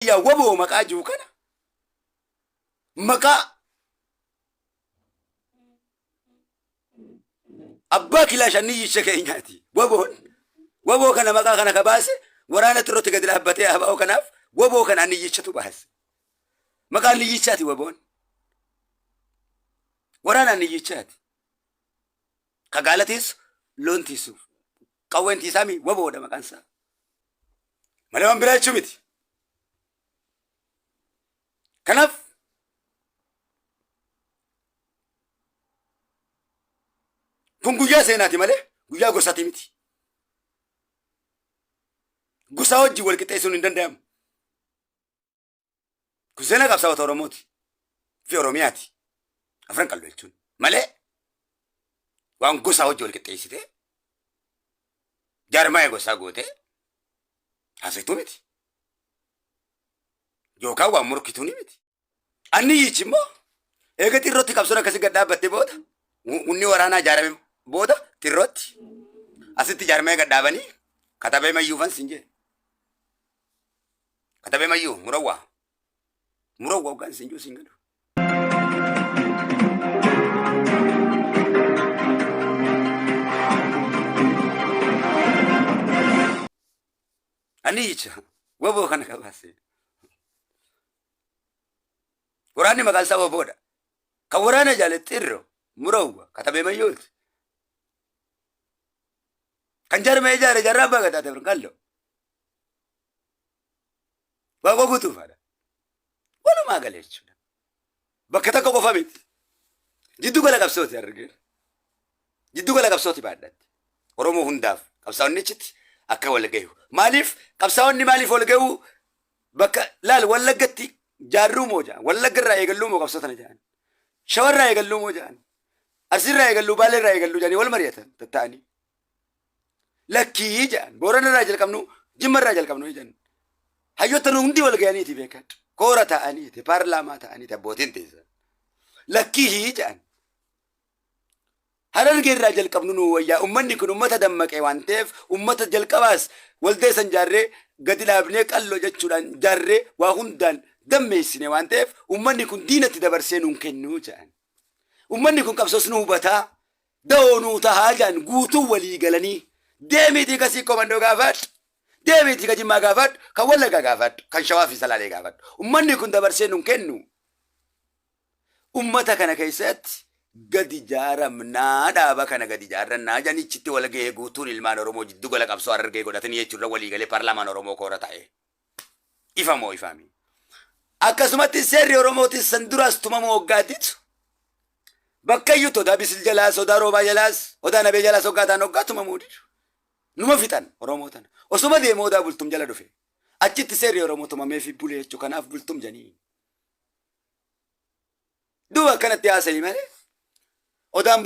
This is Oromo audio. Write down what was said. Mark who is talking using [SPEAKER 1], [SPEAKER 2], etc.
[SPEAKER 1] Ya wabo maqaa jiru kana maqaa abbaa kilaashanii yicha keenyaati. Waboo kana maqaa kana kabaase waraana xirootti gadi dhaabbatee habaa'oo kanaaf waboo kana ani yichatu baase. Maqaan ni yichaati waboon. Waraana ni yichaati. Kagaalatis loon tiisuuf qawween tiisaami waboodha maqaan isaa. Malee waan biraa jechuu miti. Kanaaf kun guyyaa seenaati malee guyyaa gosaati miti. Gosaa wajjin wal qixxeessuun hin danda'amu. Kun seenaa qabsaa'ota Oromooti fi Oromiyaati. Afran qal'oo jechuun malee waan gosaa wajjin wal qixxeessitee jaarmaa gosaa gootee haasoftuu miti. Yookaan waan morkituu ni miti. Anni yichi immoo eega xirrootti qabsoon akkasii gad dhaabbattee booda humni waraanaa ijaarame booda xirrootti asitti ijaarmee gad dhaabanii katabee mayyuufan siin jedhe. Katabee mayyuu murawwaa hoggaan siin jiru siin galu. Anni yicha waboo kana kabaase. Waraanni maqaan isaa waboodha. Kan waraana jaalatti irroo murawwa katabee mayyooti. Kan jaarmee ijaare jarraa abbaa gataa ta'e qal'oo. Waaqoo guutuufaadha. Walumaa galee jechuudha. Bakka takka qofa miti. Jiddu gala qabsooti argeera. Jiddu gala qabsooti baadhatti. Oromoo hundaaf qabsaa'onni achitti akka wal gahu. Maaliif qabsaa'onni maaliif wal gahu bakka laal Wallaggatti jaarruu moo ja'an Wallaggarraa eegalluu moo qabsootana ja'an Shawarraa eegalluu moo ja'an Arsiirraa eegalluu Baaleerraa eegalluu ja'anii wal mari'atan tatta'anii lakkii ja'an Booranarraa jalqabnu Jimmarraa jalqabnu ja'an hayyoota nu hundi wal ga'aniiti beekadhu koora ta'aniiti paarlaamaa ta'aniiti abbootiin teessan lakkii ja'an Harargeerraa jalqabnu nu wayyaa ummanni kun ummata dammaqee waan ta'eef ummata jalqabaas waldeessan jaarree gadi dhaabnee qalloo jechuudhaan jaarree waa hundaan dammeessine waan ta'eef ummanni kun diinatti dabarsee nuun kennuu jedhan. Ummanni kun qabsoos nu hubataa da'oo nuu tahaa jedhan guutuu walii galanii deemiitii kasii komandoo gaafadhu deemiitii ka Jimmaa gaafadhu kan Wallaggaa gaafadhu kan Shawaa fi Salaalee gaafadhu. Ummanni kun dabarsee nuun kennu. Ummata kana keessatti gadi jaaramnaa dhaaba kana gadi jaarrannaa janichitti wal ga'ee guutuun ilmaan Oromoo jiddu gala qabsoo Harargee godhatanii jechuudha walii galee paarlaamaan Oromoo koora ta'e. Ifa moo ifaami? Akkasumatti seerri Oromootis san duraas tumamoo hoggaatitu bakka iyyuu odaa bisil jalaas odaa roobaa jalaas odaa nabee jalaas hoggaataan hoggaa tumamuu didu. Numa fixan Oromoo tana. Osuma deemoo odaa bultum jala dhufe. Achitti seerri Oromoo tumamee fi bulee jechuu kanaaf bultum janii. Duuba akkanatti haasa'ii malee odaan